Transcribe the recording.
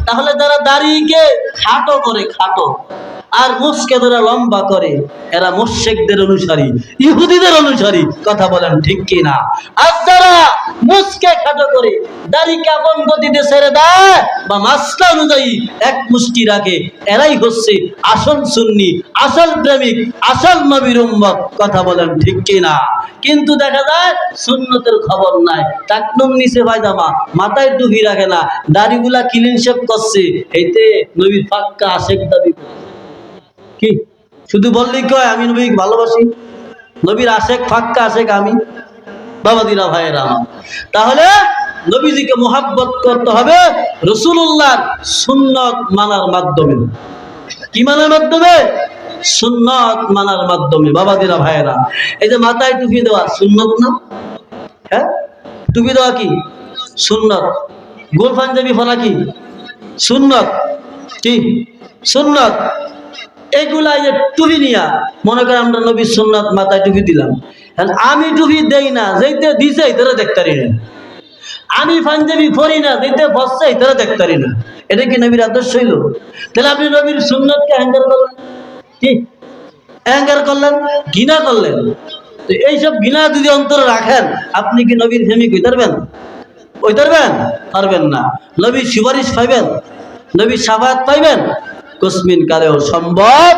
তাহলে যারা দাড়িকে খাটো করে, খাটো আর মুসকে ধরে লম্বা করে, এরা মুশরিকদের অনুসারী, ইহুদিদের অনুসারী। কথা বলেন ঠিক কি না? আর যারা মুসকে খাটো করে দাড়িকে আপন গতিতে ছেড়ে দেয় বা মাসলা অনুযায়ী এক মুষ্টি রাখে, এরাই হচ্ছে আসল সুন্নি, আসল প্রেমিক, আসল নবীর উম্মত। কথা বলেন ঠিক কি না? কিন্তু দেখা যায় সুন্নতের খবর নাই, টাকনুর নিচে পায়জামা, মাথায় টুপি রাখে না, দাড়িগুলা ক্লিন শেভ করছে, এইতে নবীর পাক্কা আশেক দাবি করে। কি শুধু বললেই কয় আমি নবীকে ভালোবাসি, নবীর আশেক, পাক্কা আশেক আমি? বাবাদিরা, ভাইয়েরা আমার, তাহলে নবীজিকে মুহাব্বত করতে হবে রাসূলুল্লাহর সুন্নত মানার মাধ্যমে। কি মানার মাধ্যমে? সুন্নত মানার মাধ্যমে। বাবাদিরা, ভাইয়েরা, এই যে মাথায় টুপি দেওয়া সুন্নত না? হ্যাঁ, টুপি দেওয়া কি সুন্নত? গোল পাঞ্জাবি পরা কি সুন্নত? কি সুন্নত? এগুলা যে টুপি নিয়া মনে করেন আমরা নবীর সুন্নাত মাথায় টুপি দিলাম, আমি টুপি দেই না, যেতে দিছে এটারে দেখতারি না, আমি পাঞ্জাবি পরি না, যেতে বসছে এটারে দেখতারি না, এটা কি নবীর আদর্শ হইল? তাহলে আপনি নবীর সুন্নাতকে অ্যাঙ্গার করলেন, কি অ্যাঙ্গার করলেন, ঘৃণা করলেন। তো এইসব ঘৃণা যদি অন্তরে রাখেন, আপনি কি নবীর প্রেমিক হইতে পারবেন? হইতে পারবেন? পারবেন না। নবীর সুপারিশ পাইবেন, নবীর শাফায়াত পাইবেন? কুসমিন কালেও সম্ভব